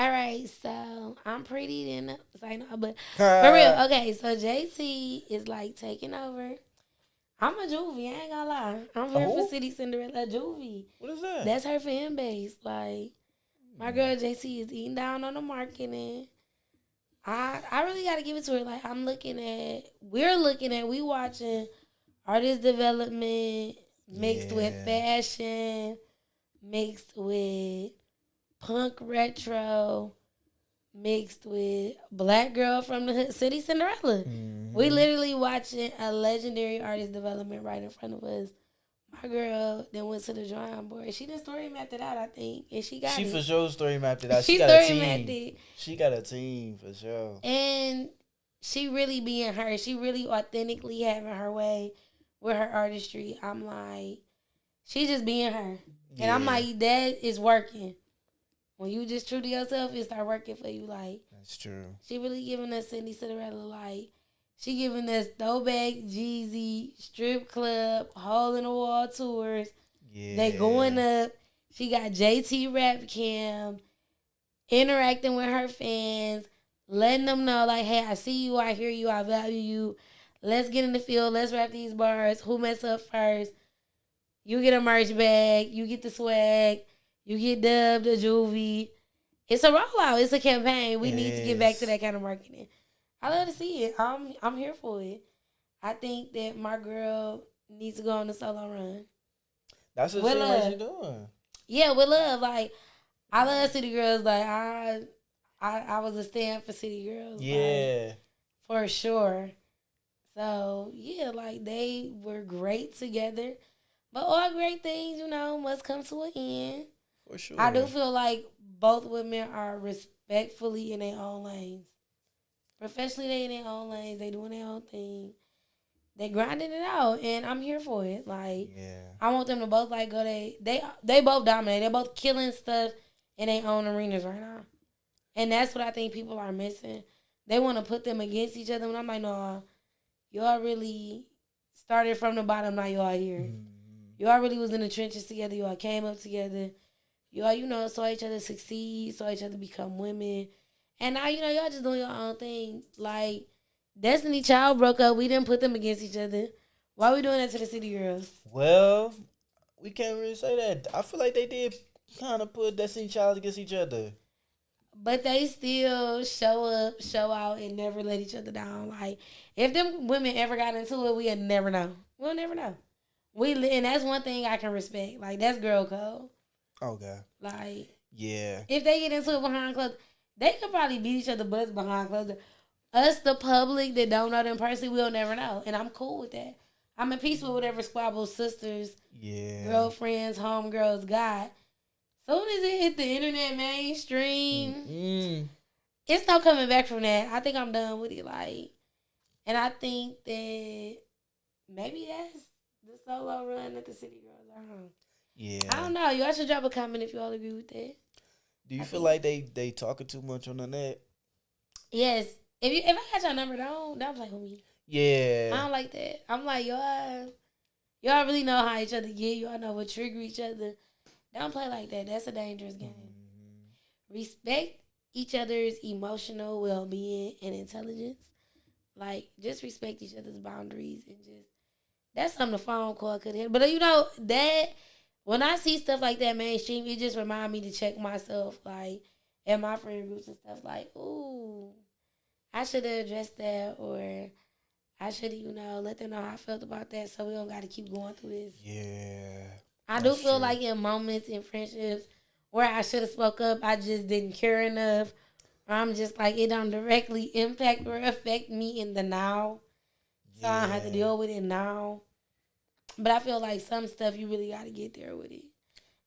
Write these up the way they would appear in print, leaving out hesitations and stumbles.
All right, so I'm pretty then. Like, no, but for real, Ah, okay. So JT is like taking over. I'm a Juvie. I ain't gonna lie. I'm here for oh, City Cinderella Juvie. what is that? That's her fan base. Like my Hmm. girl JT is eating down on the marketing. I really gotta give it to her. Like we watching artist development mixed with Yeah. fashion, mixed with punk retro, mixed with black girl from the hood, City Cinderella. We Hmm. literally watching a legendary artist development right in front of us. My girl then went to the drawing board. She just story mapped it out, I think, and she got She for it. sure story mapped it out. She She got a story mapped team. it, She got a team for sure. and she really being her. She really authentically having her way with her artistry. I'm like, she just being her, and I'm Yeah, like, that is working. When you just true to yourself, it start working for you. Like that's true. she really giving us Cindy Cinderella. Like she giving us throwback Jeezy strip club hole in the wall tours. They going Yeah. up. She got JT Rap Cam interacting with her fans, letting them know like, hey, I see you, I hear you, I value you. Let's get in the field. Let's rap these bars. Who mess up first? You get a merch bag. You get the swag. You get dubbed a juvie. It's a rollout. It's a campaign. We It need to get back to is. that kind of marketing. I love to see it. I'm here for it. I think that my girl needs to go on a solo run. That's what it With seems like she love. doing. Yeah, with love. Like I love City Girls. Like I was a stand for City Girls. Like Yeah, for sure. So yeah, like they were great together. But all great things, must come to an end. for I do sure. feel like both women are respectfully in their own lanes. Professionally, they in their own lanes. They doing their own thing. They grinding it out, and I'm here for it. Like Yeah. I want them to both like go. They both dominate. They're both killing stuff in their own arenas right now, and that's what I think people are missing. They want to put them against each other, and I'm like, no, y'all really started from the bottom. Now y'all here. Mhm. Y'all really was in the trenches together. Y'all came up together. Y'all, saw each other succeed, saw each other become women. And now, y'all just doing your own thing. Like, Destiny Child broke up. We didn't put them against each other. Why we doing that to the City Girls? Well, we can't really say that. I feel like they did kind of put Destiny Child against each other. But they still show up, show out, and never let each other down. Like, if them women ever got into it, we'll never know. We'll never know. And that's one thing I can respect. Like, that's girl code. Okay. Like, Yeah. if they get into it behind closed, they could probably beat each other butts behind closed. Us, the public that don't know them personally, we'll never know, and I'm cool with that. I'm at peace with whatever squabbles sisters, Yeah. girlfriends, homegirls got. Soon as it hit the internet mainstream, Mm-mm. it's no coming back from that. I think I'm done with it. Like, and I think that maybe that's the solo run that the City Girls are on. I Yeah. don't know. Y'all should drop a comment if you all agree with that. Do you I feel think like they talking too much on the net? yes. If I got your number, don't play with me. I Yeah. don't like that. I'm like y'all really know how each other get. Y'all know what trigger each other. Don't play like that. That's a dangerous game. Mhm. Respect each other's emotional well being and intelligence. Like just respect each other's boundaries and just that's something the phone call could hit. But that when I see stuff like that mainstream, it just remind me to check myself, like in my friend groups and stuff. Like, ooh, I should have addressed that, or I should have, let them know how I felt about that, so we don't got to keep going through this. Yeah. I do That's feel true. like in moments in friendships where I should have spoke up, I just didn't care enough, or I'm just like it don't directly impact or affect me in the now, so I don't have to Yeah. deal with it now. But I feel like some stuff you really got to get there with it.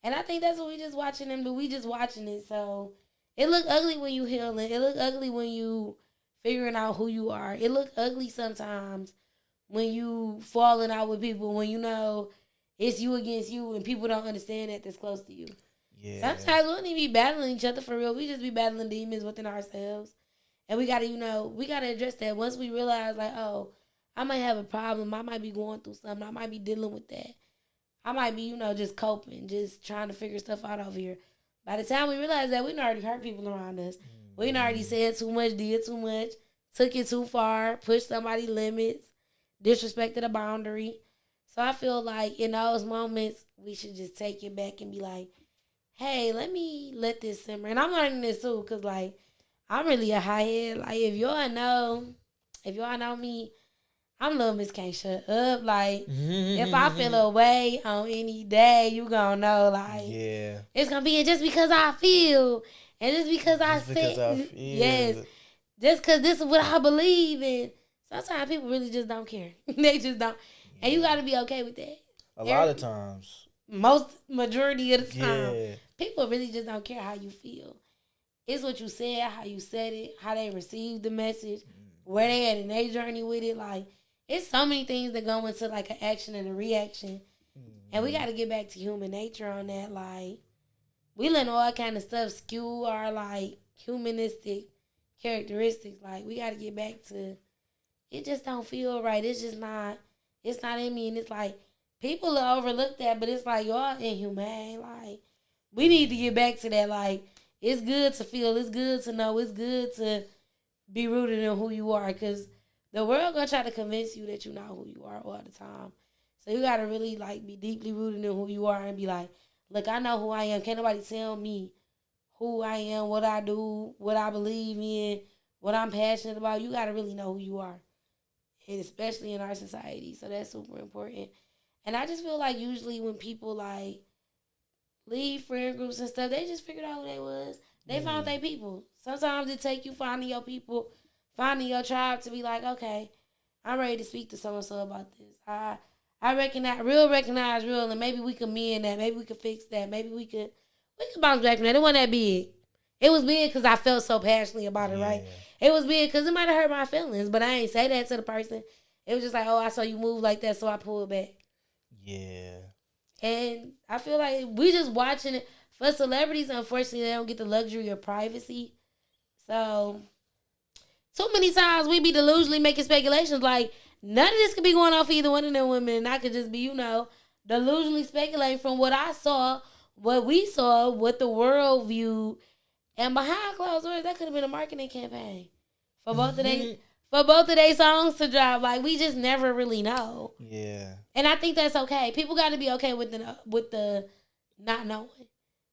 And I think that's what we just watching them do. We just watching it. So it look ugly when you healing. It look ugly when you figuring out who you are. It look ugly sometimes when you falling out with people when you know it's you against you and people don't understand that that's close to you. Yeah. Sometimes we don't even be battling each other for real. We just be battling demons within ourselves. And we gotta, we gotta address that. Once we realize like, oh, I might have a problem. I might be going through something. I might be dealing with that. I might be, just coping, just trying to figure stuff out over here. By the time we realize that, we done already hurt people around us. We done already said too much, did too much, took it too far, pushed somebody's limits, disrespected a boundary. So I feel like in those moments, we should just take it back and be like, hey, let me let this simmer. And I'm learning this too, because, like, I'm really a high head. Like, if y'all know me, I'm little Miss Can't Shut Up. Like, if I feel a way on any day, you gonna know, like, yeah, it's gonna be just because I feel, and just because I say, yes, just because this is what I believe in. Sometimes people really just don't care. They just don't, and you gotta be okay with that. A lot of times, Majority of the time, yeah, people really just don't care how you feel. It's what you said, how you said it, how they received the message, where they at in their journey with it. Like, it's so many things that go into, like, an action and a reaction. And we got to get back to human nature on that. Like, we let all kind of stuff skew our, like, humanistic characteristics. Like, we got to get back to, it just don't feel right. It's just not, it's not in me. And it's like, people overlook that, but it's like, y'all inhumane. Like, we need to get back to that. Like, it's good to feel, it's good to know, it's good to be rooted in who you are, because the world gonna try to convince you that you know who you are all the time. So you gotta really, like, be deeply rooted in who you are and be like, look, I know who I am. Can't nobody tell me who I am, what I do, what I believe in, what I'm passionate about. You gotta really know who you are, and especially in our society. So that's super important. And I just feel like usually when people, like, leave friend groups and stuff, they just figured out who they was. They found their people. Sometimes it take you finding your people, finding your tribe to be like, okay, I'm ready to speak to so-and-so about this. I recognize real, and maybe we could mend that. Maybe we could fix that. Maybe we could bounce back from that. It wasn't that big. It was big because I felt so passionately about it, right? It was big because it might have hurt my feelings, but I ain't say that to the person. It was just like, oh, I saw you move like that, so I pulled back. Yeah. And I feel like we just watching it. For celebrities, unfortunately, they don't get the luxury of privacy. So, too many times we be delusionally making speculations like, none of this could be going on for either one of them women. And I could just be, delusionally speculating from what I saw, what we saw, what the world viewed. And behind closed doors, that could have been a marketing campaign for both of their songs to drop. Like, we just never really know. Yeah. And I think that's okay. People got to be okay with the not knowing.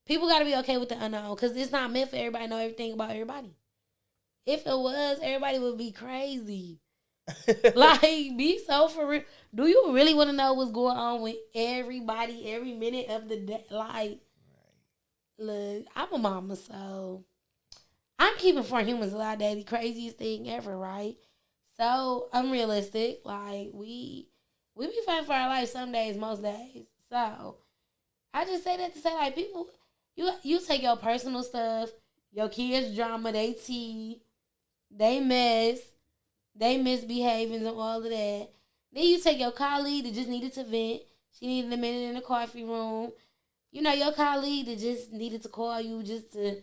People got to be okay with the unknown, because it's not meant for everybody to know everything about everybody. If it was, everybody would be crazy. Like, be so for real. Do you really want to know what's going on with everybody every minute of the day? Like, look, I'm a mama, so I'm keeping 4 humans alive, the craziest thing ever, right? So I'm realistic. Like, we be fighting for our life some days, most days. So I just say that to say, like, people, you take your personal stuff, your kids' drama, they tea, they mess, they misbehaving and all of that. Then you take your colleague that just needed to vent. She needed a minute in the coffee room. Your colleague that just needed to call you just to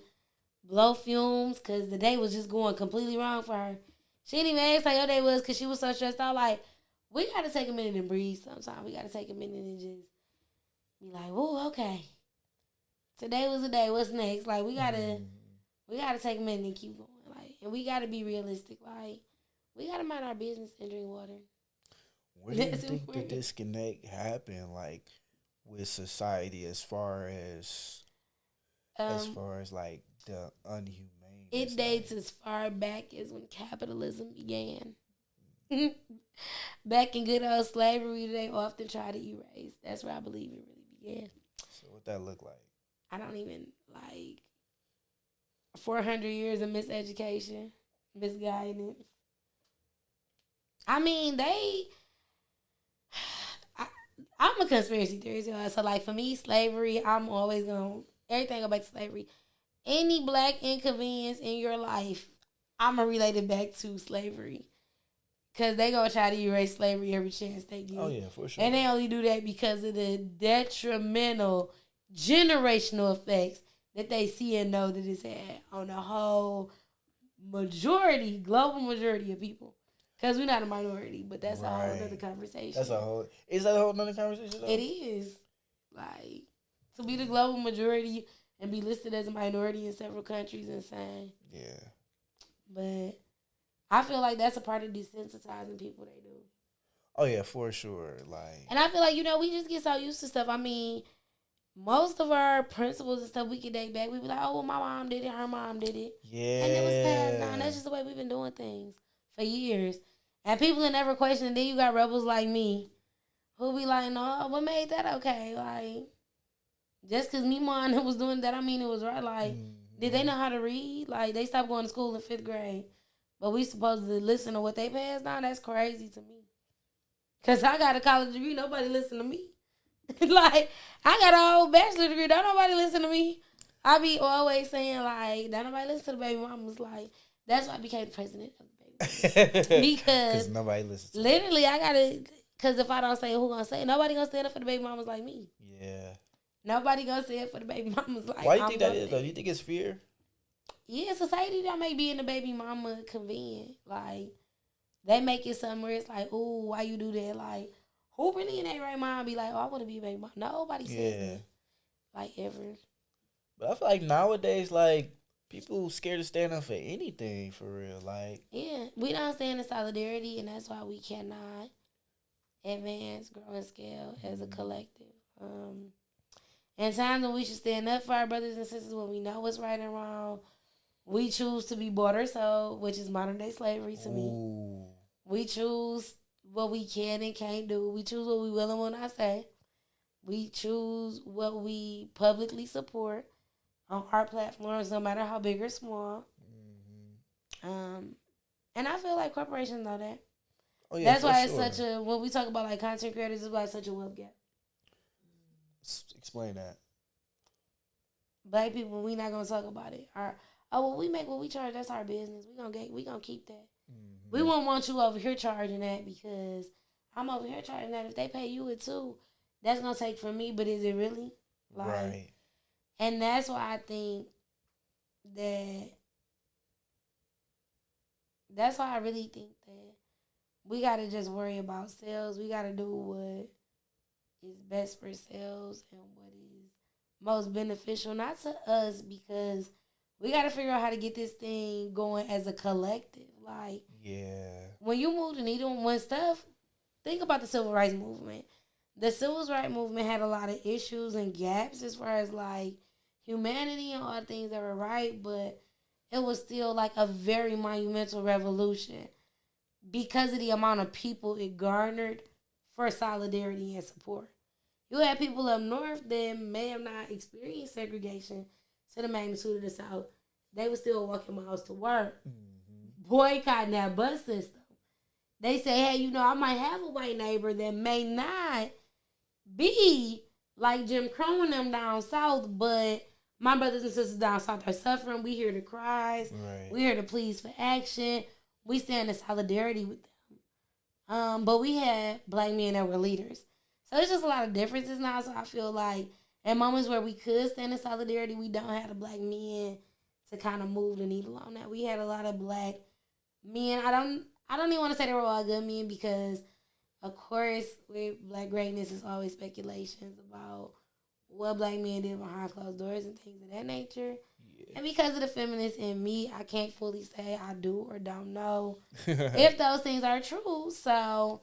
blow fumes because the day was just going completely wrong for her. She didn't even ask how your day was because she was so stressed out. Like, we got to take a minute and breathe sometimes. We got to take a minute and just be like, "Whoa, okay. Today was the day. What's next?" Like, we gotta take a minute and keep going. Like, and we gotta be realistic. Like, we gotta mind our business and drink water. Where do you think the disconnect happened, like, with society as far as like the unhumane? It dates as far back as when capitalism began. Back in good old slavery, they often try to erase. That's where I believe it really began. So what that look like? I don't even, like, 400 years of miseducation, misguidance. I mean, I'm a conspiracy theorist, y'all. So, like, for me, slavery, I'm always going to, everything go back to slavery. Any black inconvenience in your life, I'm going to relate it back to slavery. Because they going to try to erase slavery every chance they get. Oh, yeah, for sure. And they only do that because of the detrimental generational effects that they see and know that it's had on the whole global majority of people. Because we're not a minority, but that's a whole other conversation. Is that a whole other conversation, though? It is. Like, to be the global majority and be listed as a minority in several countries insane. Yeah. But I feel like that's a part of desensitizing people they do. Oh yeah, for sure. Like, and I feel like, we just get so used to stuff. I mean, most of our principles and stuff we can date back. We be like, oh, well, my mom did it, her mom did it. yeah. And it was passed down. That's just the way we've been doing things for years. And people that never question it. Then you got rebels like me who be like, no, what made that okay? Like, just because me mom was doing that, I mean it was right. Like, did they know how to read? Like, they stopped going to school in 5th grade. But we supposed to listen to what they passed down? That's crazy to me. Because I got a college degree. Nobody listen to me. Like, I got a whole bachelor degree. Don't nobody listen to me. I be always saying, like, don't nobody listen to the baby mamas. Like, that's why I became the president of the baby mamas. Because nobody listens to literally, I got to, because if I don't say it, who going to say it? Nobody going to stand up for the baby mamas like me. Yeah. Nobody going to say it for the baby mamas like me. Why do you think that is, though? Do you think it's fear? Yeah, society don't make being the baby mama convenient. Like, they make it something where it's like, ooh, why you do that? Like, who really in their right mind be like, oh, I want to be a baby mama? Nobody says that. Like, ever. But I feel like nowadays, like, people scared to stand up for anything, for real. Like, yeah, we don't stand in solidarity, and that's why we cannot advance, grow, and scale as a collective. And times when we should stand up for our brothers and sisters when we know what's right and wrong, we choose to be bought or sold, which is modern day slavery to me. We choose what we can and can't do. We choose what we will and will not say. We choose what we publicly support on our platforms, no matter how big or small. And I feel like corporations know that. Oh, yeah, that's why it's such a, when we talk about like content creators, it's why it's such a wealth gap. Explain that. Black people, we not gonna talk about it. We make what we charge. That's our business. We gonna keep that. We won't want you over here charging that because I'm over here charging that. If they pay you it too, that's gonna take from me. But is it really? Like, right. And that's why I think that. That's why I really think that we gotta just worry about sales. We gotta do what is best for sales and what is most beneficial, not to us, because we got to figure out how to get this thing going as a collective. Like, when you move the needle on one stuff, think about the civil rights movement. The civil rights movement had a lot of issues and gaps as far as, like, humanity and all the things that were right, but it was still, like, a very monumental revolution because of the amount of people it garnered for solidarity and support. You had people up north that may have not experienced segregation to the magnitude of the South. They were still walking miles to work, boycotting that bus system. They say, hey, I might have a white neighbor that may not be like Jim Crow and them down south, but my brothers and sisters down south are suffering. We hear the cries. Right. We hear the pleas for action. We stand in solidarity with them. But we had black men that were leaders. So it's just a lot of differences now. So I feel like at moments where we could stand in solidarity, we don't have the black men to kind of move the needle on that. We had a lot of black men. I don't even want to say they were all good men because, of course, with black greatness, it's always speculations about what black men did behind closed doors and things of that nature. Yeah. And because of the feminist in me, I can't fully say I do or don't know if those things are true. So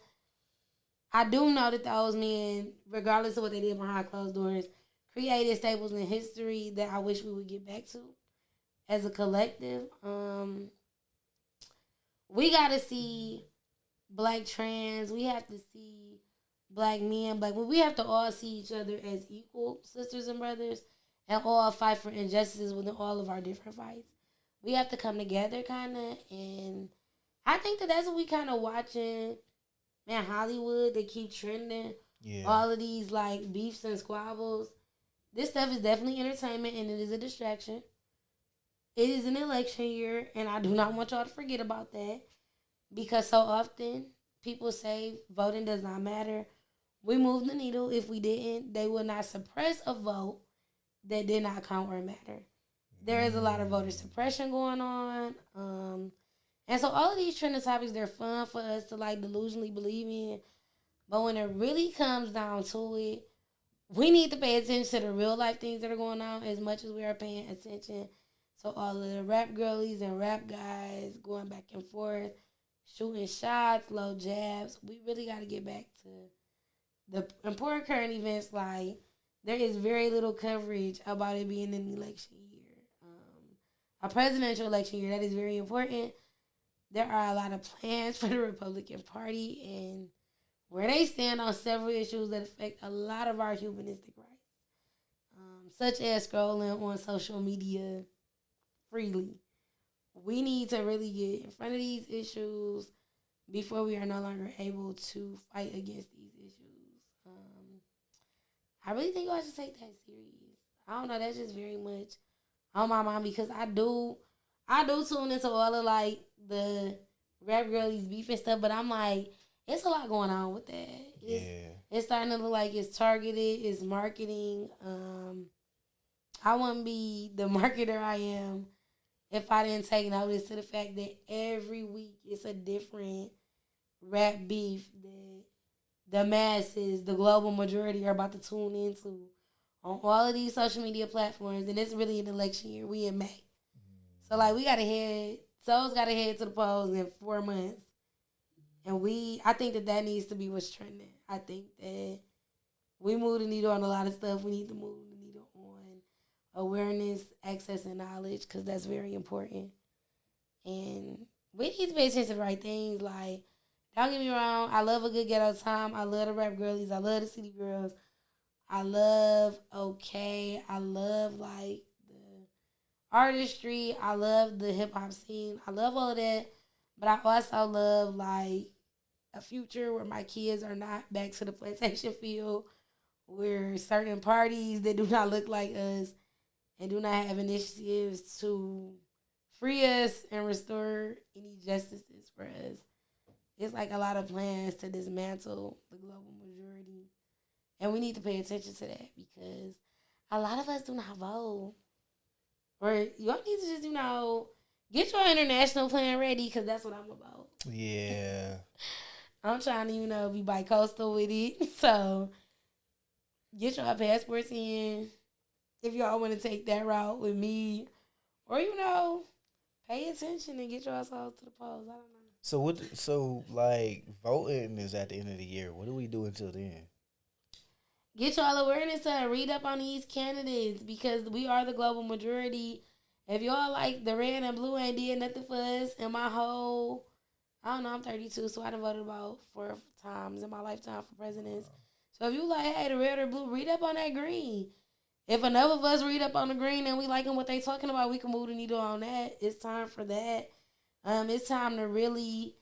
I do know that those men, regardless of what they did behind closed doors, created staples in history that I wish we would get back to as a collective. We got to see black trans. We have to see black men. We have to all see each other as equal sisters and brothers and all fight for injustices within all of our different fights. We have to come together kind of. And I think that that's what we kind of watching. Man, Hollywood, they keep trending. Yeah. All of these, like, beefs and squabbles. This stuff is definitely entertainment, and it is a distraction. It is an election year, and I do not want y'all to forget about that. Because so often, people say voting does not matter. We moved the needle. If we didn't, they would not suppress a vote that did not count or matter. There is a lot of voter suppression going on. And so all of these trending topics, they're fun for us to, like, delusionally believe in. But when it really comes down to it, we need to pay attention to the real life things that are going on as much as we are paying attention to all of the rap girlies and rap guys going back and forth, shooting shots, low jabs. We really got to get back to the important current events. Like, there is very little coverage about it being an election year, a presidential election year. That is very important. There are a lot of plans for the Republican Party and where they stand on several issues that affect a lot of our humanistic rights, such as scrolling on social media freely. We need to really get in front of these issues before we are no longer able to fight against these issues. I really think I should take that serious. I don't know. That's just very much on my mind because I do tune into all of like the rap girlies beef and stuff, but I'm like, it's a lot going on with that. It's starting to look like it's targeted, it's marketing. I wouldn't be the marketer I am if I didn't take notice to the fact that every week it's a different rap beef that the masses, the global majority, are about to tune into on all of these social media platforms. And it's really an election year. We in May. So, like, Souls got to head to the polls in 4 months. And I think that needs to be what's trending. I think that we move the needle on a lot of stuff. We need to move the needle on awareness, access, and knowledge because that's very important. And we need to pay attention to the right things. Like, don't get me wrong, I love a good ghetto time. I love the rap girlies. I love the city girls. I love OK. I love, like, the artistry. I love the hip-hop scene. I love all of that. But I also love, like, a future where my kids are not back to the plantation field, where certain parties that do not look like us and do not have initiatives to free us and restore any justices for us. It's like a lot of plans to dismantle the global majority. And we need to pay attention to that because a lot of us do not vote. Or y'all need to just, get your international plan ready because that's what I'm about. Yeah. I'm trying to, be bi-coastal with it. So get your passports in if y'all want to take that route with me. Or, pay attention and get your asses to the polls. I don't know. So like voting is at the end of the year. What do we do until then? Get y'all awareness to read up on these candidates because we are the global majority. If y'all like the red and blue ain't did nothing for us in my whole, I don't know, I'm 32, so I done voted about 4 times in my lifetime for presidents. So if you like, hey, the red or blue, read up on that green. If enough of us read up on the green and we liking what they talking about, we can move the needle on that. It's time for that. It's time to really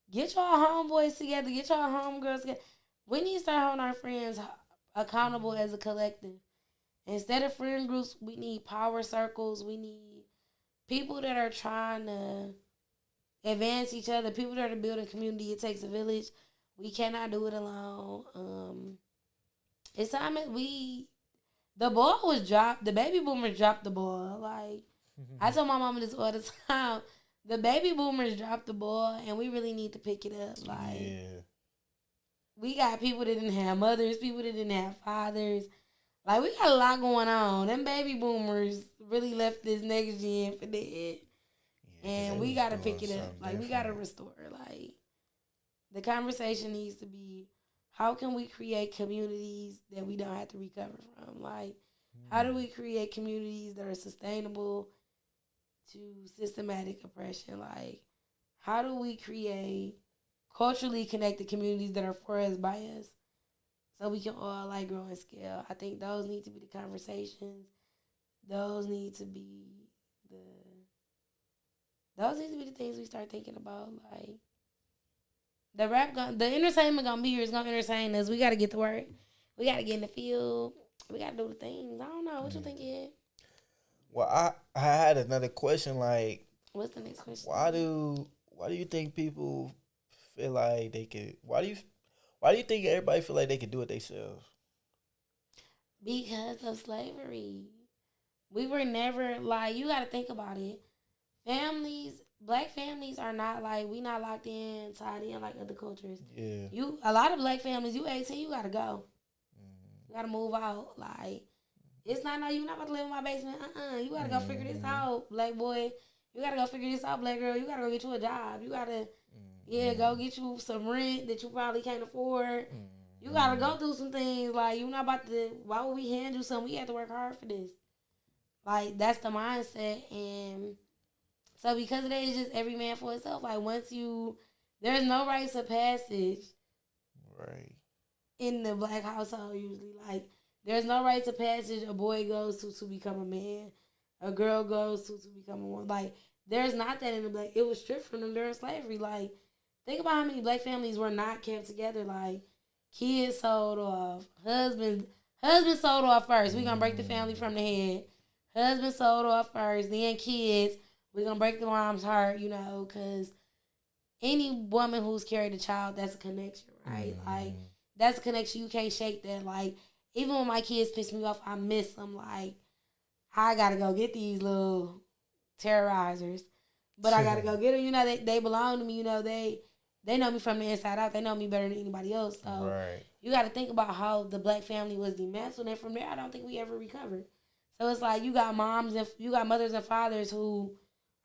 get y'all homeboys together, get y'all homegirls together. We need to start holding our friends accountable as a collective. Instead of friend groups, we need power circles. We need people that are trying to advance each other, people that are building community. It takes a village. We cannot do it alone. It's time that the ball was dropped. The baby boomers dropped the ball. Like, I tell my mama this all the time. The baby boomers dropped the ball, and we really need to pick it up. Like, we got people that didn't have mothers, people that didn't have fathers. Like, we got a lot going on. Them baby boomers really left this next gen for dead. And we got to pick it up. Like, we got to restore. Like, the conversation needs to be, how can we create communities that we don't have to recover from? Like, how do we create communities that are sustainable to systematic oppression? Like, how do we create culturally connected communities that are for us, by us, so we can all, like, grow and scale? I think those need to be the conversations. Those need to be the things we start thinking about. Like, the entertainment gonna be here. It's gonna entertain us. We gotta get to work. We gotta get in the field. We gotta do the things. I don't know. What you think, Ed? Well, I had another question. Like, what's the next question? Why do you think people feel like they could? Why do you think everybody feel like they could do it themselves? Because of slavery. We were never, like, you gotta think about it. Black families are not like, we not locked in, tied in like other cultures. Yeah. A lot of black families, you 18, you gotta go. You gotta move out. Like, it's not, no, you're not about to live in my basement. You gotta go figure this out, black boy. You gotta go figure this out, black girl. You gotta go get you a job. You gotta, go get you some rent that you probably can't afford. You gotta go through some things. Like, you're not about to, why would we hand you something? We have to work hard for this. Like, that's the mindset. And so because of that, it's just every man for himself. Like, there's no rites of passage. Right. In the black household, usually. Like, there's no rites of passage a boy goes to become a man. A girl goes to become a woman. Like, there's not that in the black. It was stripped from them during slavery. Like, think about how many black families were not kept together. Like, kids sold off. Husband sold off first. We're going to break the family from the head. Husband sold off first. Then kids. We're going to break the mom's heart, because any woman who's carried a child, that's a connection, right? Like, that's a connection. You can't shake that. Like, even when my kids piss me off, I miss them. Like, I got to go get these little terrorizers. But I got to go get them. They belong to me. They know me from the inside out. They know me better than anybody else. So you got to think about how the black family was dismantled. And from there, I don't think we ever recovered. So it's like you got mothers and fathers who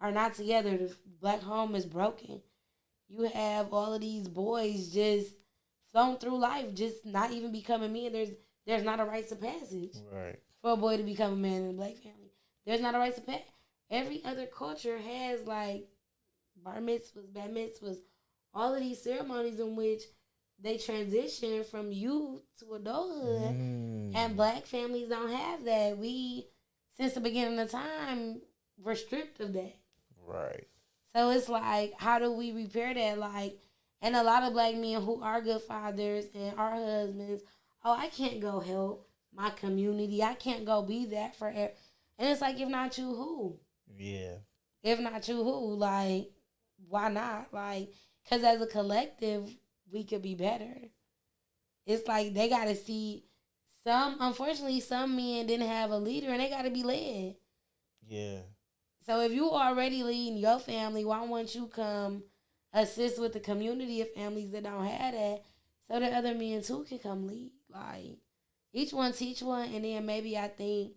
are not together. The black home is broken. You have all of these boys just flown through life, just not even becoming men. There's not a rites of passage for a boy to become a man in a black family. There's not a rites of passage. Every other culture has, like, bar mitzvahs, bat mitzvahs, all of these ceremonies in which they transition from youth to adulthood. And black families don't have that. We, since the beginning of time, were stripped of that. Right. So it's like, how do we repair that? Like, and a lot of black men who are good fathers and are husbands, I can't go help my community. I can't go be that forever. And it's like, if not you, who? Yeah. If not you, who? Like, why not? Like, because as a collective, we could be better. It's like they got to see unfortunately, some men didn't have a leader and they got to be led. Yeah. So if you already leading your family, why won't you come assist with the community of families that don't have that so that other men too can come lead? Like, each one teach one, and then maybe I think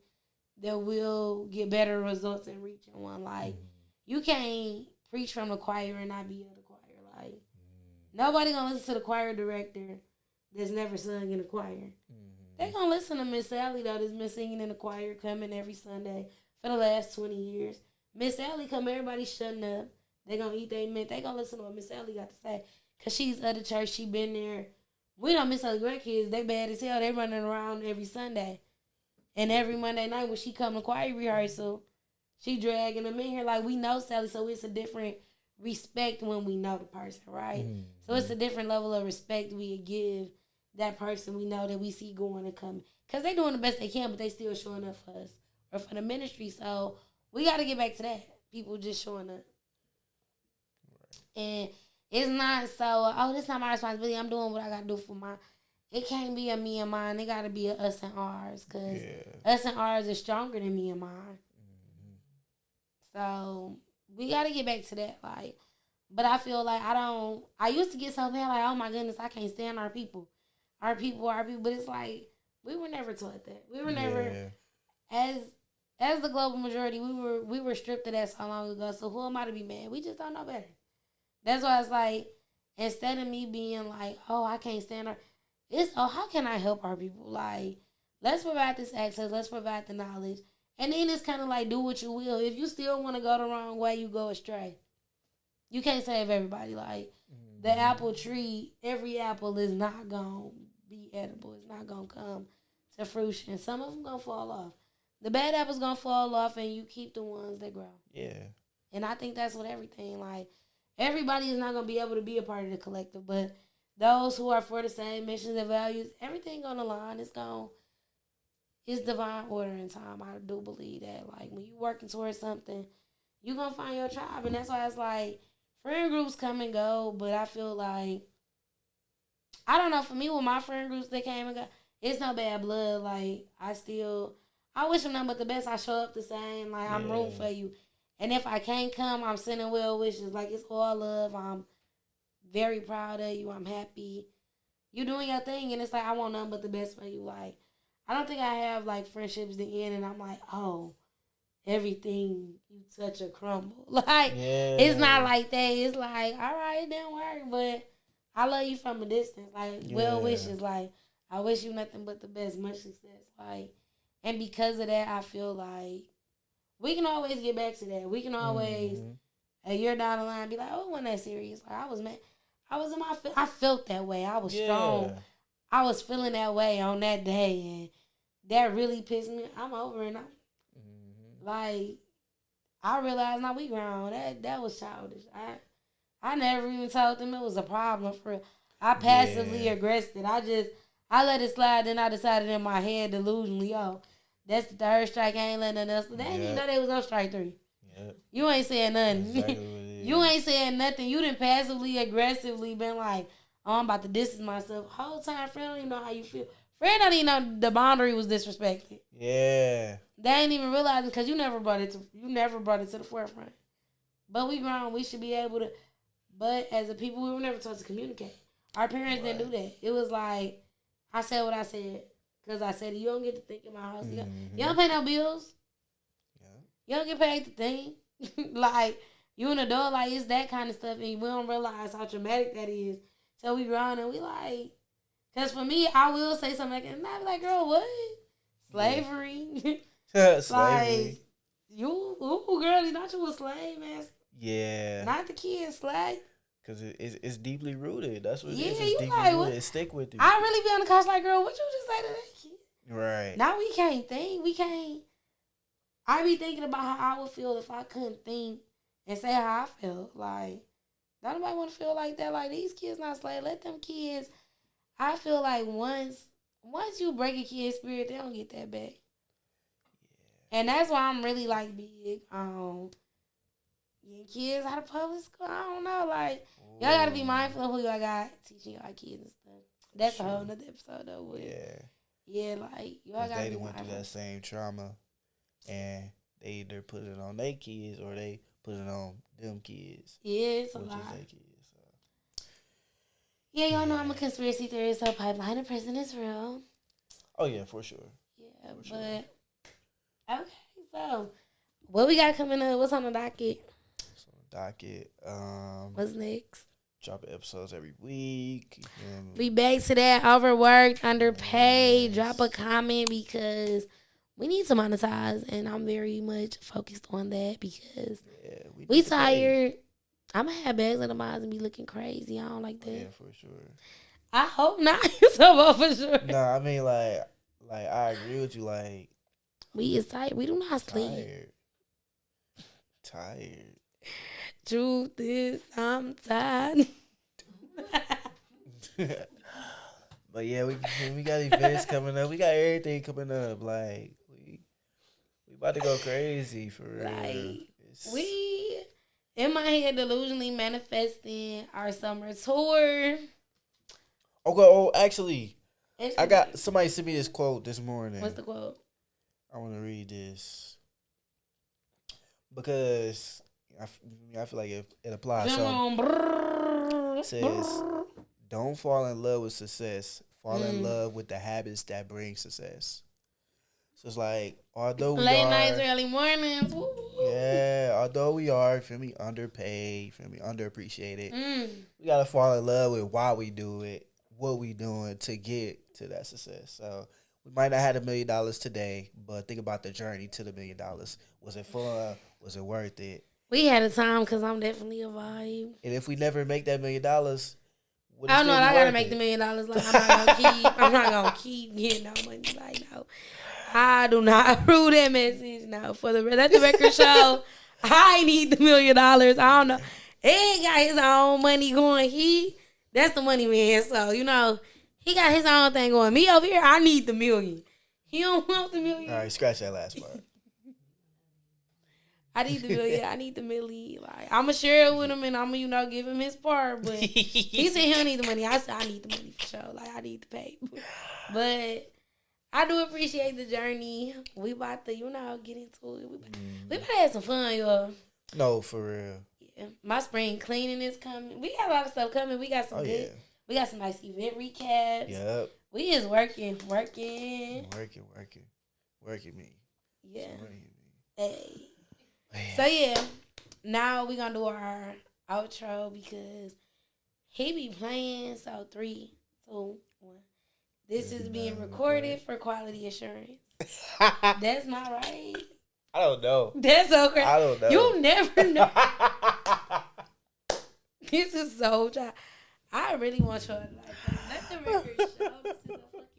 that we'll get better results in reaching one. Like, you can't preach from the choir and not be in the choir. Like, nobody gonna listen to the choir director that's never sung in the choir. They gonna listen to Miss Sally, though, that's been singing in the choir, coming every Sunday for the last 20 years. Miss Sally come, everybody shutting up. They gonna eat their mint. They gonna listen to what Miss Sally got to say. Because she's of the church. She been there. We don't miss other grandkids. They bad as hell. They running around every Sunday. And every Monday night when she come to choir rehearsal, she dragging them in here. Like, we know Sally, so it's a different respect when we know the person, right? So it's a different level of respect we give that person we know that we see going and coming. Because they doing the best they can, but they still showing up for us or for the ministry. So we got to get back to that. People just showing up. And it's not so, this is not my responsibility. I'm doing what I got to do for my... It can't be a me and mine. It got to be a us and ours. Because us and ours is stronger than me and mine. So we got to get back to that. Like, but I feel like I used to get so mad, like, oh my goodness, I can't stand our people. Our people. But it's like, we were never taught that. We were never, as the global majority, we were stripped of that so long ago. So who am I to be mad? We just don't know better. That's why it's like, instead of me being like, I can't stand her, it's, how can I help our people? Like, let's provide this access. Let's provide the knowledge. And then it's kind of like, do what you will. If you still want to go the wrong way, you go astray. You can't save everybody. Like, the apple tree, every apple is not going to be edible. It's not going to come to fruition. Some of them going to fall off. The bad apple's going to fall off, and you keep the ones that grow. Yeah. And I think that's what everything, like, everybody is not going to be able to be a part of the collective, but those who are for the same missions and values, everything going to align. It's divine order in time. I do believe that. Like, when you working towards something, you're going to find your tribe. And that's why it's like, friend groups come and go, but I feel like, I don't know, for me, with my friend groups that came and go, it's no bad blood. Like, I wish them nothing but the best. I show up the same. Like, I'm rooting for you. And if I can't come, I'm sending well wishes. Like, it's all love. I'm very proud of you. I'm happy. You doing your thing, and it's like, I want nothing but the best for you. Like, I don't think I have like friendships that end and I'm like, oh, everything you touch a crumble. Like it's not like that. It's like, all right, it didn't work, but I love you from a distance. Like well wishes. Like I wish you nothing but the best, much success. Like, and because of that, I feel like we can always get back to that. We can always a year down the line be like, oh, it wasn't that serious. Like I was mad. I felt that way. I was strong. I was feeling that way on that day, and that really pissed me. I'm over it. Like, I realized now we grown. That was childish. I never even told them it was a problem for real. I passively aggressed it. I let it slide, then I decided in my head delusionally, oh, that's the third strike. I ain't letting nothing else. They didn't even know they was on strike 3. Yep. You ain't saying nothing. Exactly you ain't saying nothing. You done passively, aggressively been like, oh, I'm about to distance myself. Whole time, friend don't even know how you feel. Friend don't even know the boundary was disrespected. Yeah. They ain't even realizing because you never brought it to the forefront. But we grown. We should be able to. But as a people, we were never taught to communicate. Our parents didn't do that. It was like, I said what I said. Because I said, you don't get to think in my house. You don't pay no bills. You don't get paid to think. Like, you an adult, like, it's that kind of stuff. And we don't realize how traumatic that is. So we grown and we like, because for me, I will say something like that. And I be like, girl, what? Slavery? Slavery. Like, you, girl, you not you a slave, man. Yeah. Not the kids, slave. Because it's deeply rooted. That's what it is. It's deeply like, rooted. It stick with you. I really be on the couch like, girl, what you just say to that kid? Right. Now we can't think. We can't. I be thinking about how I would feel if I couldn't think and say how I felt. Like, nobody want to feel like that. Like, these kids not slaves. Let them kids. I feel like once you break a kid's spirit, they don't get that back. Yeah. And that's why I'm really, like, big on getting kids out of public school. I don't know. Like, y'all got to be mindful of who y'all got teaching y'all kids and stuff. That's a whole nother episode, though. Yeah, like, y'all got to be mindful. They went through that same trauma. And they either put it on their kids or they put it on them kids. Yeah, it's a lot. Kids, so. Yeah, y'all know I'm a conspiracy theorist, so pipeline of prison is real. Oh, yeah, for sure. Yeah, for sure. Okay, so what we got coming up? What's on the docket? What's next? Dropping episodes every week. We back to that. Overworked, underpaid. Drop a comment because we need to monetize, and I'm very much focused on that because we tired. I'm going to have bags in the minds and be looking crazy. I don't like that. Yeah, for sure. I hope not. So for sure. No, I mean, like I agree with you. Like, we is tired. We do not sleep. Tired. Truth is, I'm tired. But yeah, we got events coming up. We got everything coming up. Like, we about to go crazy for real. Like, we, in my head, delusionally manifesting our summer tour. Okay, actually, I got somebody sent me this quote this morning. What's the quote? I want to read this because I feel like it applies. It says, don't fall in love with success. Fall in love with the habits that bring success. So it's like, although we late nights, early mornings. Woo. Yeah, although we are, feel me, underpaid, feel me, underappreciated. We gotta fall in love with why we do it, what we doing to get to that success. So we might not have $1 million today, but think about the journey to the $1 million. Was it fun? Was it worth it? We had a time because I'm definitely a vibe. And if we never make that $1 million, I know I gotta make the $1 million. Like I'm not gonna keep getting no money. Like no, I do not approve that message. No, let the record show. I need the $1 million. I don't know. He got his own money going. That's the money man. So he got his own thing going. Me over here, I need the $1 million. He don't want the $1 million. All right, scratch that last part. I need the $1 million. I need the $1 million. Like, I'ma share it with him and I'ma, give him his part. But he said he don't need the money. I said I need the money for sure. Like, I need the pay. But I do appreciate the journey. We about to, get into it. We about to have some fun, y'all. No, for real. Yeah. My spring cleaning is coming. We got a lot of stuff coming. We got some good. Yeah. We got some nice event recaps. Yep. We is working. Working me. Yeah. Working me. Hey. Man. So yeah, now we gonna do our outro because he be playing. So 3, 2, 1. This is being recorded for quality assurance. That's not right. I don't know. That's so crazy. I don't know. You never know. This is so dry. I really want y'all to like let the record show. This is a fucking